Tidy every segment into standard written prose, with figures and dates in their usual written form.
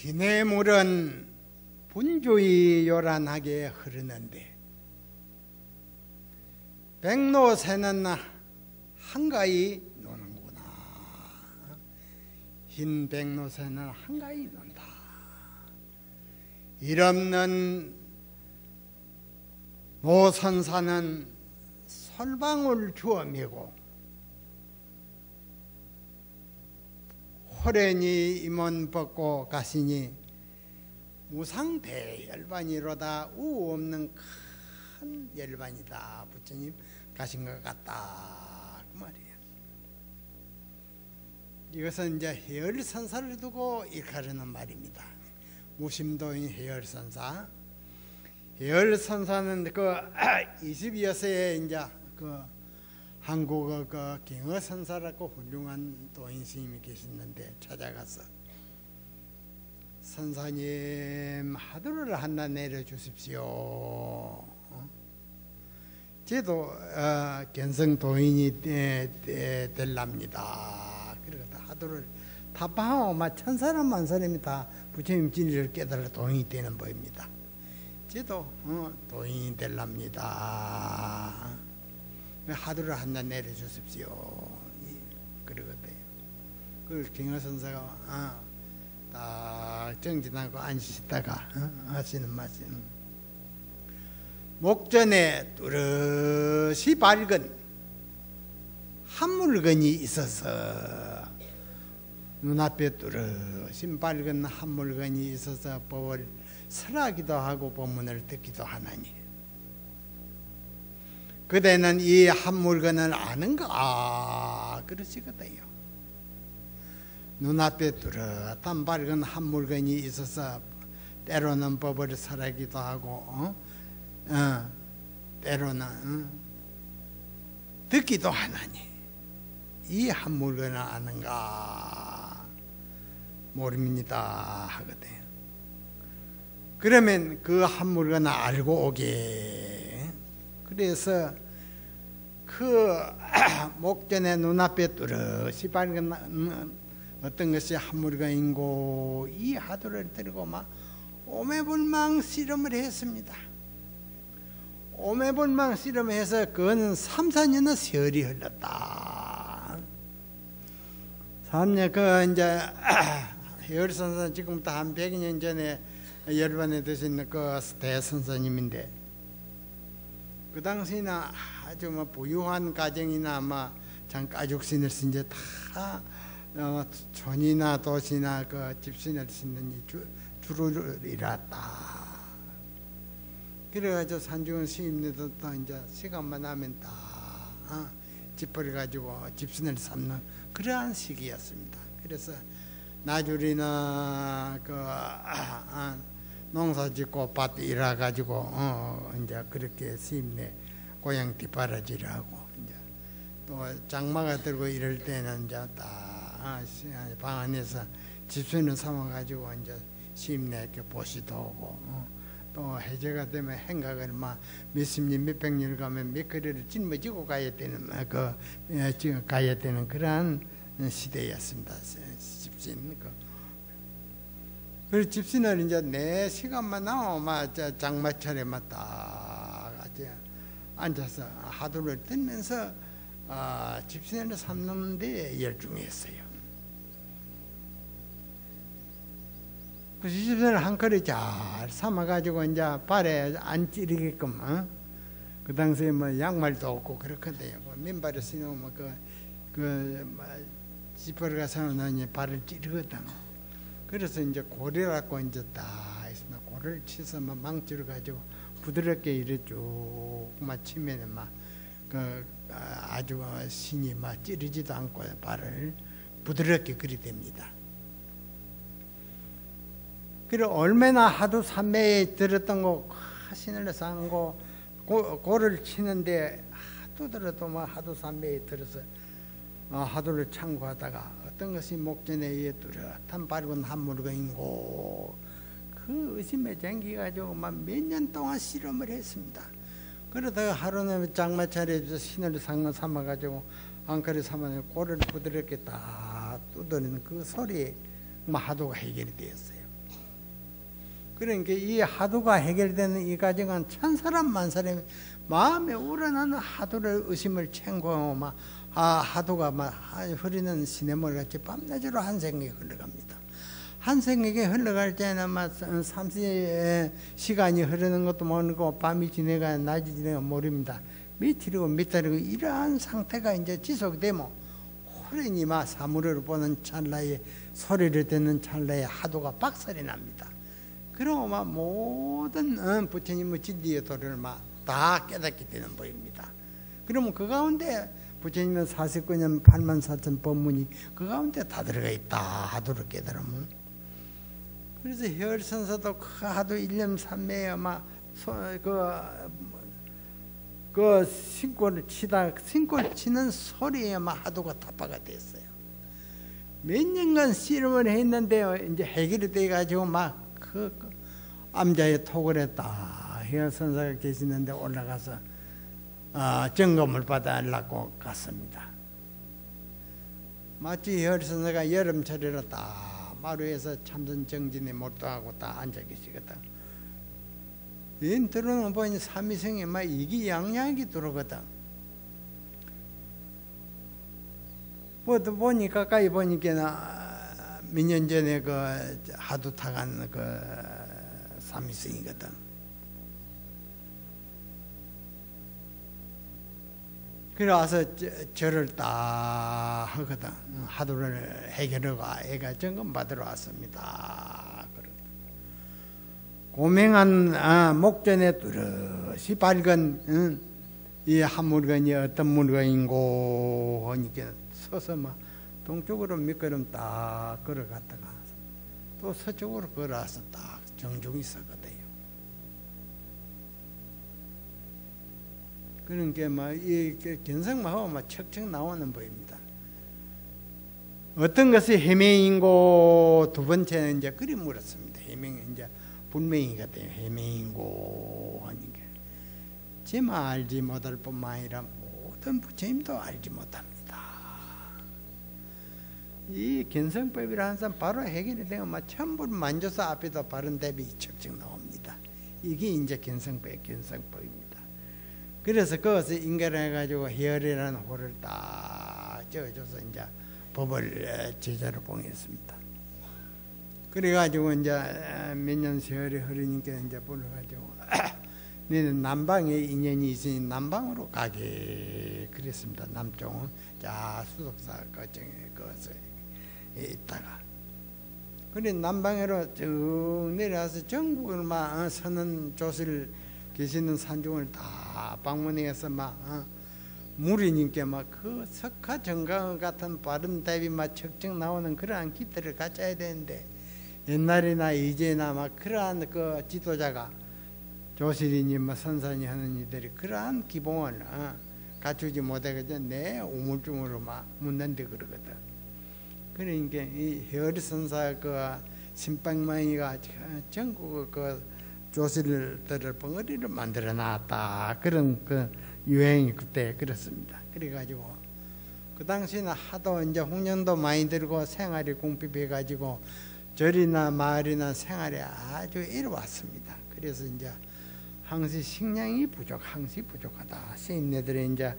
시냇물은 분주히 요란하게 흐르는데 백로새는 한가히 노는구나. 흰 백로새는 한가히 논다. 일 없는 노선사는 솔방울 주어매고 호련히 임원 벗고 가시니 무상대열반이로다. 우 없는 큰 열반이다. 부처님 가신 것 같다 그 말이에요. 이것은 이제 해열선사를 두고 일컬는 말입니다. 무심도인 해열선사. 해열선사는 그 22여세에 이제 그 한국어 그 경어선사라고 훌륭한 도인 스님이 계시는데 찾아가서 선사님 하두를 하나 내려주십시오. 저도 견성 도인이 될랍니다. 그리고 하두를 타파하고 천사람 만사람이 다 부처님 진리를 깨달아 도인이 되는 법입니다. 저도 도인이 될랍니다. 하두를 하나 내려주십시오. 그러거든요. 그 경어선사가 딱 정진하고 앉으시다가 하시는 말씀. 목전에 뚜렷이 밝은 한 물건이 있어서 눈앞에 뚜렷이 밝은 한 물건이 있어서 법을 설하기도 하고 법문을 듣기도 하나니 그대는 이 한 물건을 아는가? 그러시거든요. 눈앞에 뚜렷한 밝은 한 물건이 있어서 때로는 법을 설하기도 하고 때로는 듣기도 하나니 이 한 물건을 아는가? 모릅니다 하거든요. 그러면 그 한 물건을 알고 오게. 그래서 그 목전에 눈앞에 뚜렷이 밝은 어떤 것이 한 물건인고 이 하두를 들고 막 오매불망 씨름을 했습니다. 오매불망 씨름해서 그거는 3, 4년의 세월이 흘렀다. 3년 그 이제 해열선사 지금부터 한 100년 전에 열반에 드신 그 대선사님인데 그 당시에는 아주 뭐 부유한 가정이나 장가죽신을 쓴 이제 다 촌이나 도시나 그 집신을 신는 주를 일했다. 그래가지고 산중원 스님들도 또 이제 시간만 나면 다 집을 가지고 집신을 삼는 그러한 시기였습니다. 그래서 나주리나 그 농사짓고 밭 일해가지고 이제 그렇게 스님네 고향 뒷바라지를 하고 이제 또 장마가 들고 이럴 때는 이제 방 안에서 집수는 삼아가지고 이제 스님네 이렇게 보시도 오고 또 해제가 되면 행각을 몇십 년, 몇백 년 가면 몇 거리를 짊어지고 가야 되는 지금 가야 되는 그러한 시대였습니다. 집신 그 집신을 이제 내 시간만 나오면 장마철에 딱 앉아서 하두를 듣면서 집신을 삼는 데 열중했어요. 그 집신을 한 그릇 잘 삼아가지고 이제 발에 안 찌르게끔 그 당시에 양말도 없고 그렇거든요. 맨발에 신으면 집을 가서 발을 찌르거든. 그래서 이제 고리라고 이제 딱 있으면 고리를 치서 망치를 가지고 부드럽게 이래 쭉 치면은 아주 신이 찌르지도 않고 발을 부드럽게 그리 됩니다. 그리고 얼마나 하도 삼매에 들었던 거 신을 상고 고를 치는데 하도 들어도 하도 삼매에 들어서 하도를 참고하다가 어떤 것이 목전에 의해 뚜렷한 밝은 한 물건이고 그 의심에 쟁기가지고 몇 년 동안 실험을 했습니다. 그러다가 하루는 장마철에 신을 삼아가지고 앙카를 삼아서 고를 부드럽게 딱 두드리는 그 소리에 하도가 해결이 되었어요. 그러니까 이 하도가 해결되는 이 과정은 천사람 만사람이 마음에 우러나는 하도를 의심을 챙구하고 막 하도가 막 흐리는 시냇물 같이 밤낮으로 한 생각이 흘러갑니다. 한 생각이 흘러갈 때는 막 삼시 시간이 흐르는 것도 모르고 밤이 지내가 낮이 지내가 모릅니다. 며칠이고 몇 달이고 이러한 상태가 이제 지속되면 호련히 막 사물을 보는 찰나에 소리를 듣는 찰나에 하도가 박살이 납니다. 그러고 막 모든 부처님의 진리의 도리를 막 다 깨닫게 되는 법입니다. 그러면 그 가운데 부처님의 49년 84,000 법문이 그 가운데 다 들어가 있다 하도를 깨달으면, 그래서 해열선사도 그 하도 1년 3매에 막 그 신골을 치다 신골 치는 소리에 막 하도가 타파가 됐어요. 몇 년간 씨름을 했는데 이제 해결이 돼가지고 막 그 암자의 톡을 했다. 해열선사가 계시는데 올라가서 점검을 받아내려고 갔습니다. 마치 해열선사가 여름철이라 딱 마루에서 참선 정진에 몰두하고 딱 앉아 계시거든. 인 들어오는 보니 삼위성에 막 이기양양이 들어오거든. 보니 가까이 보니까 몇 년 전에 그 하도 타간 그 삼위성이거든. 그래 와서 절을 딱 하거든. 하도를 해결하고 애가 점검 받으러 왔습니다. 고명한 목전에 뚜렷이 밝은 이 한 물건이 어떤 물건인고 하니까 서서 막 동쪽으로 몇 걸음 딱 걸어갔다가 또 서쪽으로 걸어와서 딱 정중히 서거든요. 그러니까 막이 견성마하고 막 척척 나오는 법입니다. 어떤 것이 해명인고 두 번째는 이제 그리 물었습니다. 해명이 이제 분명이거든요. 해명인고 하니까 지만 알지 못할 뿐만 아니라 모든 부처님도 알지 못합니다. 이 견성법이라 하는 사람 바로 해결이 되면 막 천불 만져서 앞에다 바른 답이 척척 나옵니다. 이게 이제 견성법입니다. 그래서 그것을 인가해가지고 해열이라는 호를 딱 적어줘서 이제 법을 제자로 봉했습니다. 그래가지고 이제 몇 년 세월이 흐르니까 이제 불러가지고 너는 남방에 인연이 있으니 남방으로 가게 그랬습니다. 남쪽은 자 수석사 거정에 그것을 있다가 그래 남방으로 쭉 내려와서 전국을 막 서는 조실 계시는 산중을 다 방문해서 막 무리님께 막 그 석화 정강 같은 바른 답이 막 척척 나오는 그러한 기대를 갖춰야 되는데 옛날이나 이제나 막 그러한 그 지도자가 조실이니 뭐 선산이 하는 이들이 그러한 기본을 갖추지 못해가지고 내 우물쭈물로 막 묻는데 그러거든. 그러니까 이 해어리 선사 그 신방망이가 전국 그 조실들을 벙어리를 만들어 놨다. 그런 그 유행이 그때 그렇습니다. 그래가지고 그 당시에는 하도 이제 홍련도 많이 들고 생활이 궁핍해가지고 절이나 마을이나 생활이 아주 이루었습니다. 그래서 이제 항시 식량이 항시 부족하다. 스님네들이 이제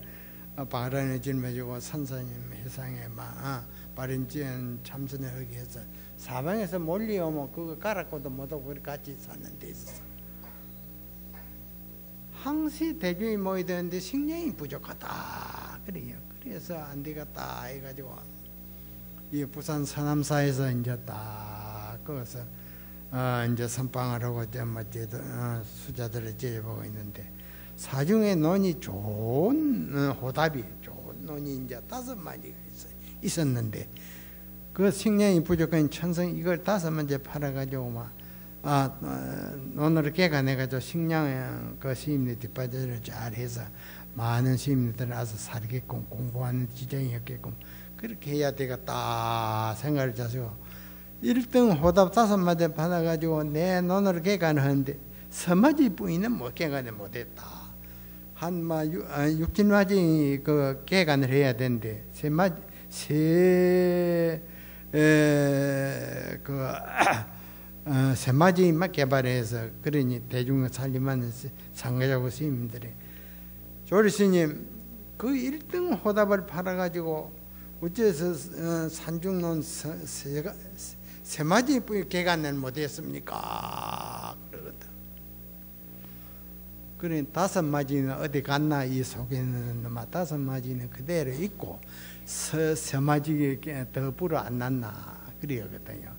바란을 짊어지고 선사님 회상에 막 바른지연 참선을 하기 해서 사방에서 몰려오면 그거 갈아고도 못하고 같이 사는 데 있었어. 항시 대중이 모이되는데 식량이 부족하다. 그래요. 그래서 안 되겠다 해가지고 이 부산 서남사에서 이제 딱 거기서 이제 선방을 하고 수자들을 제보고 있는데 사중에 논이 좋은 호답이 좋은 논이 이제 5마리가 있었는데 그 식량이 부족한 천성 이걸 5마리 팔아가지고 막 논으로 개간해가지고 식량 그 시임들 뒷받침을 잘 해서 많은 시임들 와서 살게끔 공부하는 지정이었게끔 그렇게 해야 되겠다 생각을 해서 1등 호답 5마리 받아가지고 내 논으로 개간을 하는데 서마지 뿌이는 뭐 개간을 못했다. 한 6,7마리 그 개간을 해야 되는데 세마지만 개발해서 그러니 대중 살림하는 상가자고 스님들이 조리스님 그 1등 호답을 팔아가지고 어째서 산중론 세마지 개간을 못했습니까? 그러거든. 그래 5마지는 어디 갔나 이 속에는 5마지는 그대로 있고 세마지에 더 불어 안 났나 그러거든요.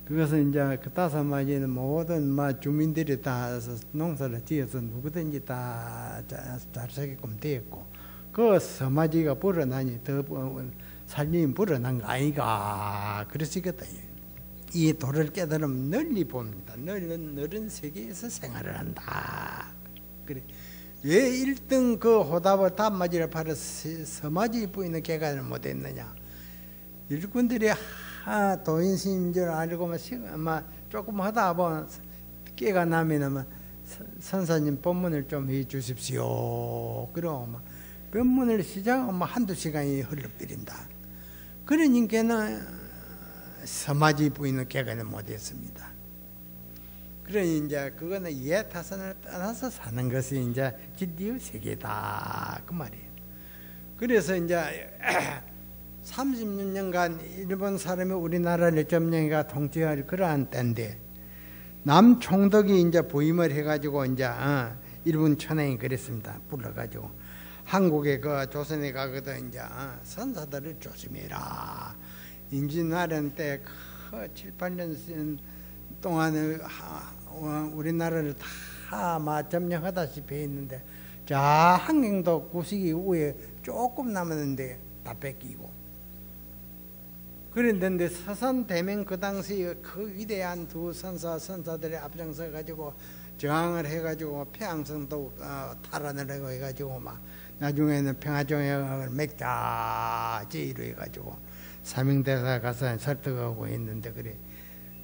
그것은 이제 그 5마지는 모든 주민들이 다 농사를 지어서 누구든지 다 잘 살게끔 되었고 그 서마지가 불어나니 더 살림이 불어난 거 아이가 그러시거든요. 이 도를 깨달으면 널리 봅니다. 너른 세계에서 생활을 한다. 그래. 왜 1등 그 호답을 답마지를 팔아서 서마지 부인의 개간을 못했느냐? 일꾼들이 도인스님인 줄 알고 조금 하다 보면 깨가 나면 선사님 법문을 좀 해 주십시오. 그러고 법문을 시작하면 한두 시간이 흘러버린다. 그러니까는 서마지 부인의 개간을 못했습니다. 그러니 이제 그거는 이해타산을 떠나서 사는 것이 이제 진리의 세계다 그 말이에요. 그래서 이제 36년간 일본 사람이 우리나라를 점령해가 통치할 그러한 때인데 남총독이 이제 부임을 해가지고 이제 일본 천황이 그랬습니다. 불러가지고 한국에 그 조선에 가거든 이제 선사들을 조심해라. 임진왜란 때 7, 8년 동안에 우리나라를 다 점령하다시피 했는데 자 한경도 구식이 후에 조금 남았는데 다 뺏기고 그랬는데 서산대맹 그 당시 그 위대한 두 선사들이 앞장서 가지고 저항을 해가지고 평양성도 탈환을 하고 해가지고 나중에는 평화정약을 맺자 제의로 해가지고 사명대사 가서 설득하고 했는데 그래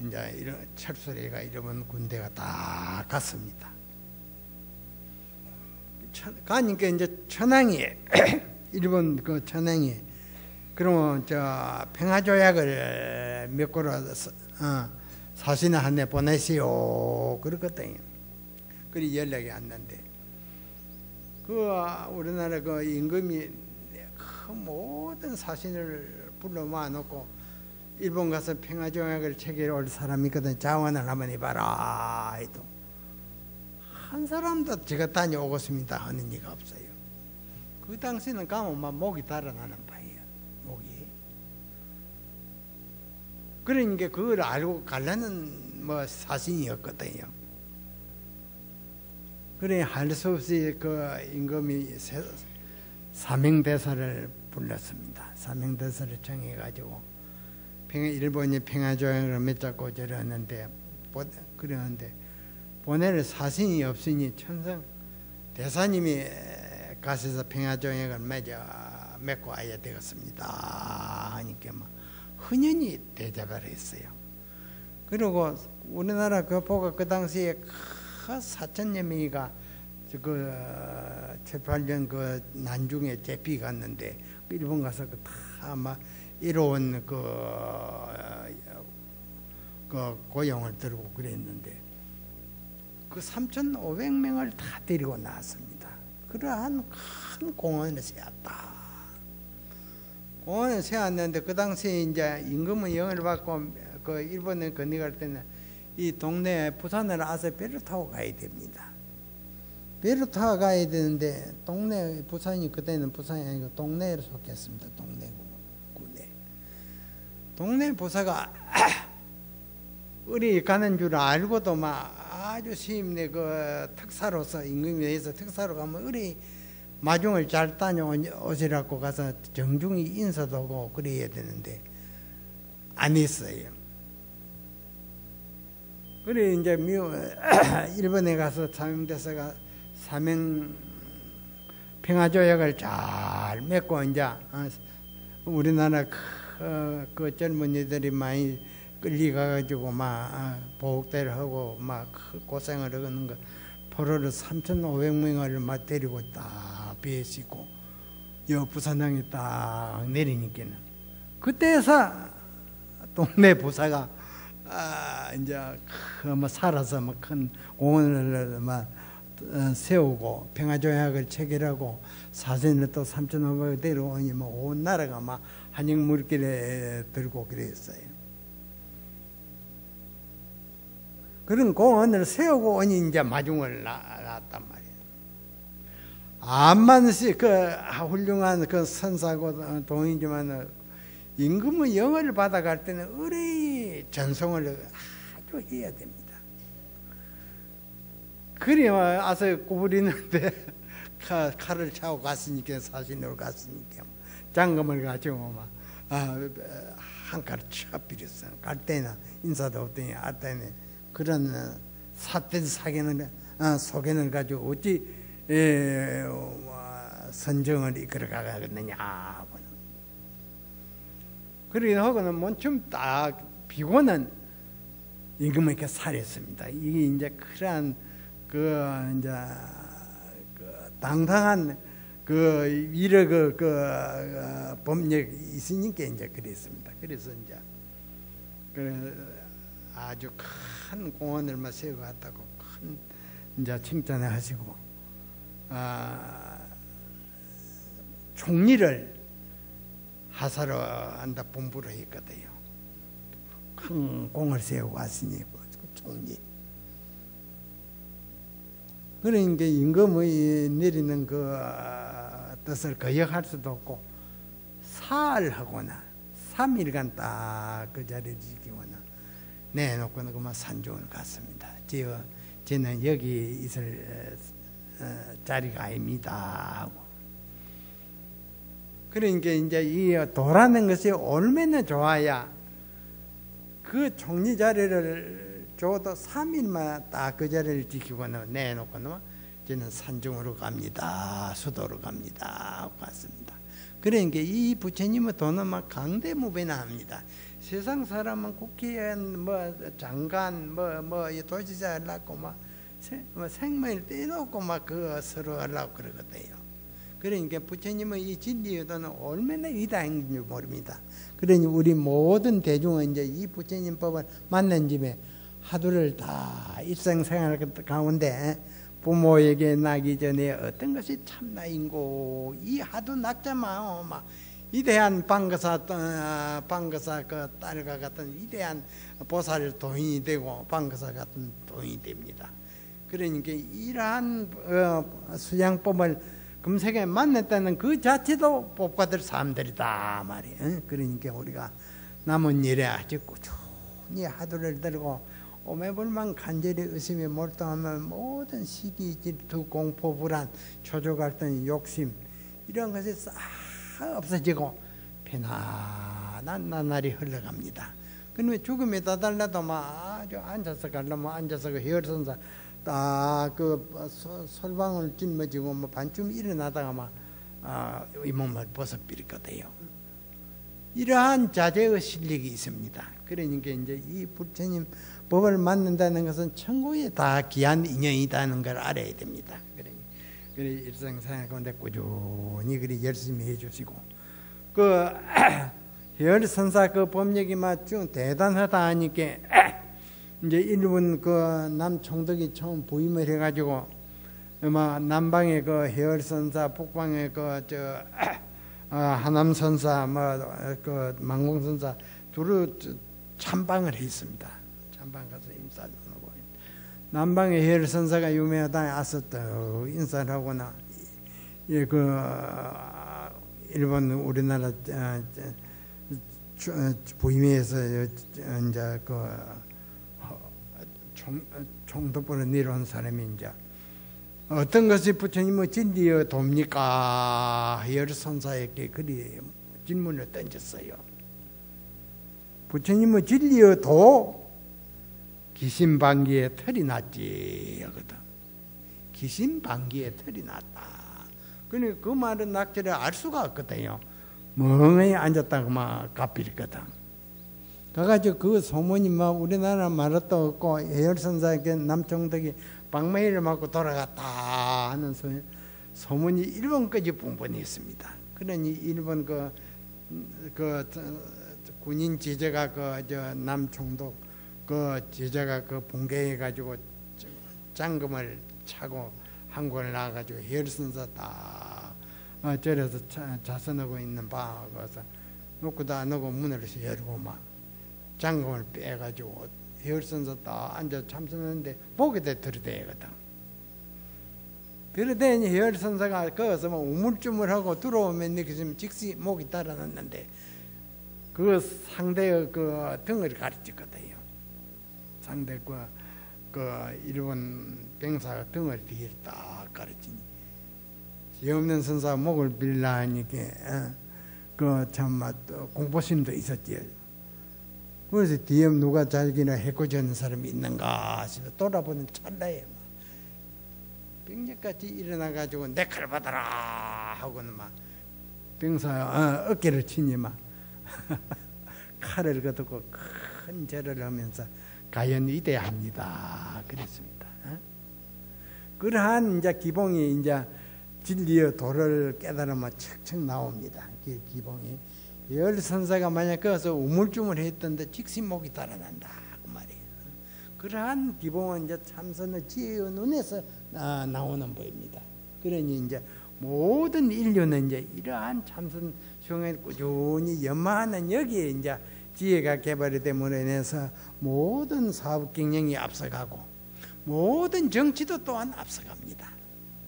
이제 이런 철수리가 이러면 군대가 다 갔습니다. 가니까 이제 천황이 일본 그 천황이 그러면 저 평화조약을 몇 고로 사신을 한 대 보내시오 그렇거든요. 그리 연락이 왔는데 그 우리나라 그 임금이 그 모든 사신을 불러 모아놓고 일본 가서 평화조약을 체결해 올 사람이거든. 자원을 한번 해봐라 해도 한 사람도 제가 다녀오겠습니다 하는 이가 없어요. 그 당시는 가면 목이 달아나는 바예요. 목이. 그러니까 그걸 알고 가려는 사신이었거든요. 그래 할 수 없이 그 임금이 사명대사를 불렀습니다. 사명대사를 정해가지고 일본이 평화조약을 맺자고 저러는데 그러는데 보낼 사신이 없으니 천성 대사님이 가셔서 평화조약을 맺고 와야 되겠습니다 하니까 흔연히 대접을 했어요. 그리고 우리나라 그 보고 그 당시에 4천여 명이가 그 7, 8년 그 난중에 제비 갔는데 일본 가서 다 이로운 그 고용을 들고 그랬는데 그 3,500명을 다 데리고 나왔습니다. 그러한 큰 공원을 세웠다. 공원을 세웠는데 그 당시에 이제 임금은 영을 받고 그 일본에 건너갈 때는 이 동네 부산을 와서 배를 타고 가야 됩니다. 배를 타고 가야 되는데 동네 부산이 그때는 부산이 아니고 동네에 속했습니다. 동네군에. 동네 부사가 우리 가는 줄 알고도 아주 시임내 그 특사로서 임금에 의해서 특사로 가면 우리 마중을 잘 다녀오시라고 가서 정중히 인사도 하고 그래야 되는데 안 했어요. 그래 이제 일본에 가서 사명대사가 평화조약을 잘 맺고 이제 우리나라 그 젊은이들이 많이 끌려가가지고 보복대를 하고 고생을 하는 거 포로를 3,500명을 데리고 딱 배시고 여 부산항에 딱 내리니까는 그때서 동네 부사가 이제 뭐 살아서 뭐 큰 공원을 막 세우고 평화조약을 체결하고 사진을 또 3,500을 데려오니 뭐 온 나라가 막 한영 물길에 들고 그랬어요. 그런 공원을 세우고 오니 이제 마중을 놨단 말이에요. 암만 그 훌륭한 그 선사고 동이지만 임금의 영을 받아갈 때는 의뢰의 전송을 아주 해야 됩니다. 그래야 와서 구부리는데 칼을 차고 갔으니까 사신으로 갔으니까 장검을 가지고 막 한 칼을 쳐 비렸어. 갈 때는 인사도 없더니 알 때는 그런 삿된 소견을 가지고 어찌 선정을 이끌어 가겠느냐. 그러긴 하고는 뭔좀 딱 비고는 임금에게 살했습니다. 이게 이제 그러한 이제 당당한 위력 법력이 있으니까 이제 그랬습니다. 그래서 이제 아주 큰 공원을 막 세우고 갔다고 큰 이제 칭찬을 하시고 총리를 하사로한다 분부를 했거든요. 큰 공을 세우고 왔으니 총리. 그러니까 임금의 내리는 그 뜻을 거역할 수도 없고 사흘하거나 3일간 딱 그 자리를 지키거나 내놓고는 그만 산중을 갔습니다. 저는 여기 있을 자리가 아닙니다 하고. 그러니까 이제 이 도라는 것이 얼마나 좋아야 그 총리 자리를 줘도 3일만 딱 그 자리를 지키고는 내놓고는 저는 산중으로 갑니다. 수도로 갑니다 하고 갔습니다. 그러니까 이 부처님의 도는 막 강대무배나 세상 사람은 국회의원 뭐 장관 뭐 도지사 하려고 막 생명을 떼놓고 막 서로 하려고 그러거든요. 그러니까 부처님의 이 진리의 도는 얼마나 위대한지 모릅니다. 그러니 우리 모든 대중은 이제 이 부처님 법을 만난 집에 하루를 다 일생생활 가운데 부모에게 나기 전에 어떤 것이 참나인고 이 하도 낙자마 막 위대한 방거사 그 딸과 같은 위대한 보살 도인이 되고 방거사 같은 도인이 됩니다. 그러니까 이러한 수양법을 금세에 만났다는 그 자체도 복받을 사람들이다 말이에요. 그러니까 우리가 남은 일에 아주 꾸준히 하루를 들고 오매불만 간절히 의심에 몰두하면 모든 시기, 질투, 공포, 불안, 초조 갈등, 욕심 이런 것이 싹 없어지고 편안한 나날이 흘러갑니다. 그러면 죽음에 다달라도 막 아주 앉아서 가려면 앉아서 그 혈선사 딱 솔방울 짊어지고 뭐 반쯤 일어나다가 막 이 몸을 벗어버리거든요. 이러한 자제의 실력이 있습니다. 그러니까 이제 이 부처님 법을 만난다는 것은 천국에 다 귀한 인연이라는 걸 알아야 됩니다. 그래 일상생활 가운데 꾸준히 그리 열심히 해주시고 그 혈선사 그 법력이 좀 대단하다 하니까 이제 일본 그 남총독이 처음 부임을 해가지고 남방에 그 혈선사, 북방에 하남선사, 그 망공선사 둘을 참방을 했습니다. 참방 가서 인사를 하고 남방의 혈선사가 유명하다 아서또 인사를 하거나 일본 우리나라 부임해서 이제 총독부로 내려온 사람이 이제 어떤 것이 부처님의 진리의 돕니까? 혈선사에게 그리 질문을 던졌어요. 부처님의 진리의 도 기신방기에 털이 났지 하거든. 기신방기에 털이 났다. 그러니까 그 말은 낙절에 알 수가 없거든요. 멍하니 앉았다가 막 갚이거든. 가가지고 그 소문이 막 우리나라 말도 없고 혈선사에게 남총독이 방매를 맞고 돌아갔다 하는 소문이 일본까지 뻔뻔했습니다. 그러니 일본 그 군인 지제가 남총독 그 제자가 그 붕괴해 가지고 장금을 차고 한국을 나가가지고 혈선사 딱 절에서 자선하고 있는 방에서 놓고 다 놓고 문을 열고 막 장금을 빼가지고 혈선사 딱 앉아 참선하는데 목에 들이대거든. 들이대니 혈선사가 거기서 막 우물쭈물하고 들어오면 느끼시면 즉시 목이 달아났는데 그 상대의 그 등을 가르쳤거든요. 상대 그 일본 병사가 등을 뒤에 딱 가르치니 지 없는 선사 목을 빌라 하니까 그 참 공포심도 있었지. 그래서 뒤에 누가 자기나 해코지하는 사람이 있는가 싶어 돌아보는 찰나에 병력같이 일어나가지고 내 칼 받아라 하고는 막 병사 어깨를 치니 막 칼을 걷고 큰 절을 하면서 가연 위대합니다. 그랬습니다. 그러한 이제 기봉이 이제 진리의 도를 깨달으면 척척 나옵니다. 그 기봉이 열 선사가 만약 거기서 우물쭈물했던데 즉시 목이 달아난다 그 말이에요. 그러한 기봉은 이제 참선의 지혜의 눈에서 나오는 법입니다. 그러니 이제 모든 인류는 이제 이러한 참선 수행에 꾸준히 연마하는 여기에 이제 지혜가 개발이 됨으로 인해서 모든 사업 경영이 앞서가고 모든 정치도 또한 앞서갑니다.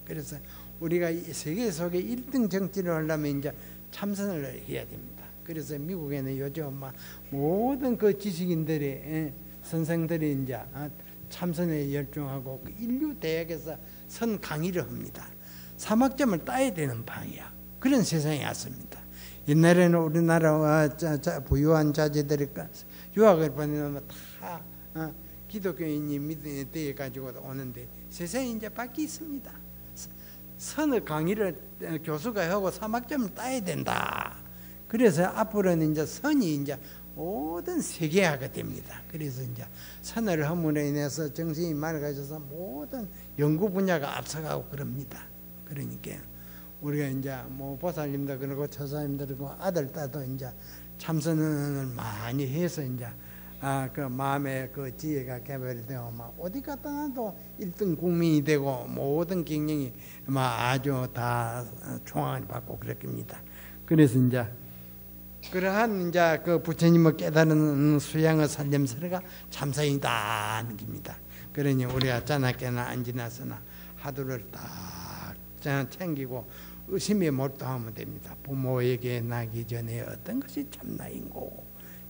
그래서 우리가 이 세계 속에 1등 정치를 하려면 이제 참선을 해야 됩니다. 그래서 미국에는 요즘 막 모든 그 지식인들이 선생들이 이제 참선에 열중하고 인류 대학에서 선 강의를 합니다. 3학점을 따야 되는 방이야. 그런 세상이 왔습니다. 옛날에는 우리나라 부유한 자제들이 유학을 보내면 다 기독교인이 믿어 가지고 오는데 세상이 이제 바뀌었습니다. 선의 강의를 교수가 하고 3학점을 따야 된다. 그래서 앞으로는 이제 선이 이제 모든 세계화가 됩니다. 그래서 이제 선을 함으로 인해서 정신이 맑아져서 모든 연구 분야가 앞서가고 그럽니다. 그러니까 우리가 이제 뭐 보살님도 그러고 처사님도 그러고 아들 딸도 이제 참선을 많이 해서 이제 그 마음의 그 지혜가 개발이 되고 막 어디 갔다 놔도 1등 국민이 되고 모든 경영이 막 아주 다 총앙을 받고 그렇습니다. 그래서 이제 그러한 이제 그 부처님을 깨달은 수양의 살림서가 참선이다 하는 겁니다. 그러니 우리가 자나깨나 안지나서나 하루를 딱 챙기고 의심에 몰두하면 됩니다. 부모에게 나기 전에 어떤 것이 참나인고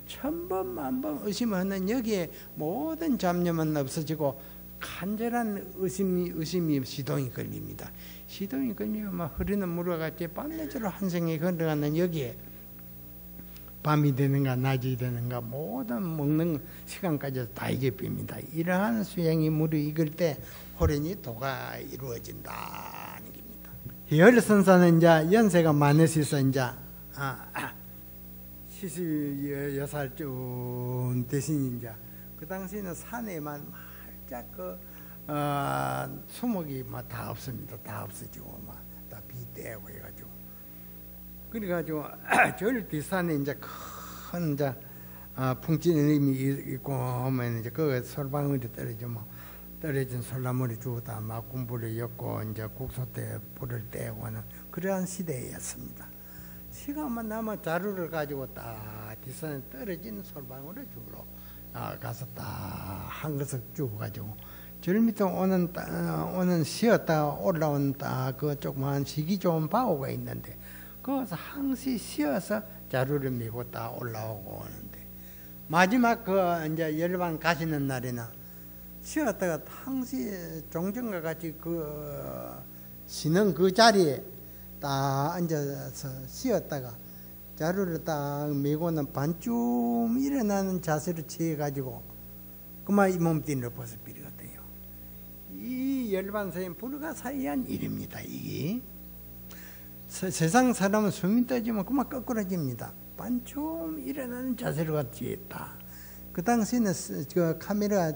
천번 만번 의심하는 여기에 모든 잡념은 없어지고 간절한 의심이 시동이 걸립니다. 시동이 걸리면 막 흐르는 물과 같이 밤낮으로 한생에 걸어가는 여기에 밤이 되는가 낮이 되는가 모든 먹는 시간까지 다 이게 빕니다. 이러한 수행이 물이 익을 때 호련히 도가 이루어진다는 겁니다. 열선사는 이제 연세가 많으셔서 이제 76살쯤 되신 이제 그 당시에는 산에만 살짝 수목이 막 다 없습니다. 다 없어지고 막 다 비대고 해가지고 그래가지고 절 뒷산에 이제 큰 이제 풍진님이 있고 하면 이제 그 솔방울이 떨어진 솔나물이 주우다 막 군불을 엮고 이제 국소 때 불을 떼고 하는 그러한 시대였습니다. 시간만 나면 자루를 가지고 딱 뒷산에 떨어진 솔방울을 주우러 가서 딱 한 것을 주고 가지고 절 밑에 오는 쉬었다가 올라온 딱 그 조그만 시기 좋은 바오가 있는데 거기서 항시 쉬어서 자루를 메고 딱 올라오고 오는데 마지막 그 이제 열반 가시는 날에는 쉬었다가 항시 종전과 같이 그 쉬는 그 자리에 딱 앉아서 쉬었다가 자루를 딱 메고는 반쯤 일어나는 자세를 취해가지고 그만 이 몸뚱이를 벗어버리거든요. 이 열반사인 불가사의한 일입니다. 이게 세상 사람은 숨이 떠지면 그만 거꾸러집니다. 반쯤 일어나는 자세를 갖지 있다. 그 당시에는 그 카메라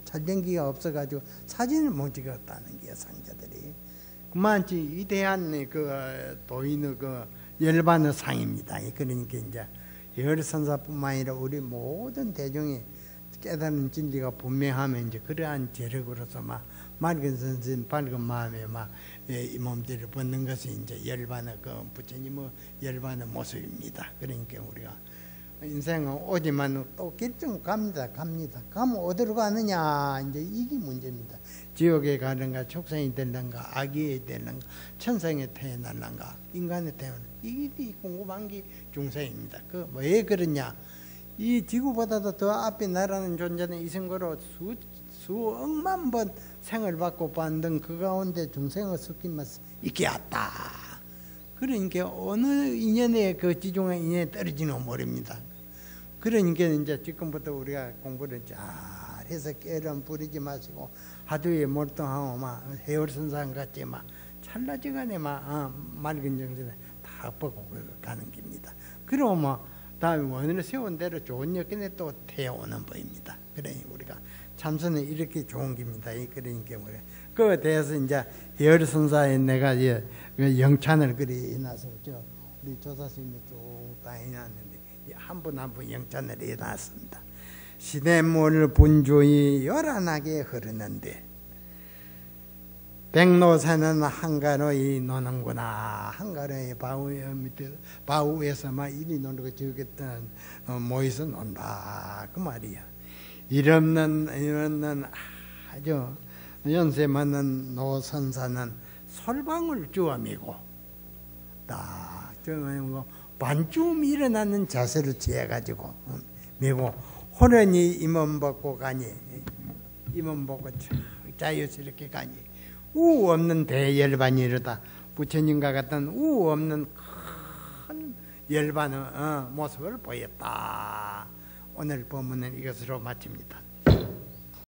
촬영기가 없어가지고 사진을 못 찍었다는 게 상자들이 그만치 위대한 그 도인의 그 열반의 상입니다. 그러니까 이제 열선사뿐만 아니라 우리 모든 대중이 깨달은 진리가 분명하면 이제 그러한 재력으로서 막 맑은 선신, 밝은 마음에 막 이 몸띠를 벗는 것이 이제 열반의 그 부처님의 열반의 모습입니다. 그러니까 우리가 인생은 오지만 또 결정 갑니다. 가면 어디로 가느냐 이제 이게 문제입니다. 지옥에 가는가, 축생이 되는가, 악이 되는가, 천상에 태어날는가, 인간에 태어날는가, 이게 궁금한 게 중생입니다. 그 왜 그러냐? 이 지구보다도 더 앞에 나라는 존재는 이승고로 수억만 번 생을 받고 봤던 그 가운데 중생의 섞임만 있게 왔다. 그러니까 어느 인연에 그 지중한 인연에 떨어지는 모릅니다. 그러니까 이제 지금부터 우리가 공부를 잘 해서 깨름 부리지 마시고 하두에 몰두하고 막 해월선상 같이 막 찰나지간에 막 맑은 정신에 다 뻗고 가는 겁니다. 그러면 다음에 원인을 세운 대로 좋은 여건에 또 태워오는 법입니다. 그러니 우리가 참선은 이렇게 좋은 겁니다. 그러니까 우리 그에 대해서 이제 해월선사에 내가 영찬을 그리 해놔서 우리 조사스님이 쭉 다 해놨는데 한 분 한 분 영찬을 해놨습니다. 시냇물 분주히 요란하게 흐르는데 백로새는 한가로이 노는구나. 한가로이 바우에서 막 이리 노는 저기 모여서 논다 그 말이야. 이없는 아주 연세 많은 노선사는 솔방울 주엄이고 딱 반쯤 일어나는 자세를 취해가지고 미고 호련히 임원 벗고 가니 임원 벗고 자유스럽게 가니 우 없는 대열반이 이르다. 부처님과 같은 우 없는 큰 열반의 모습을 보였다. 오늘 본문은 이것으로 마칩니다.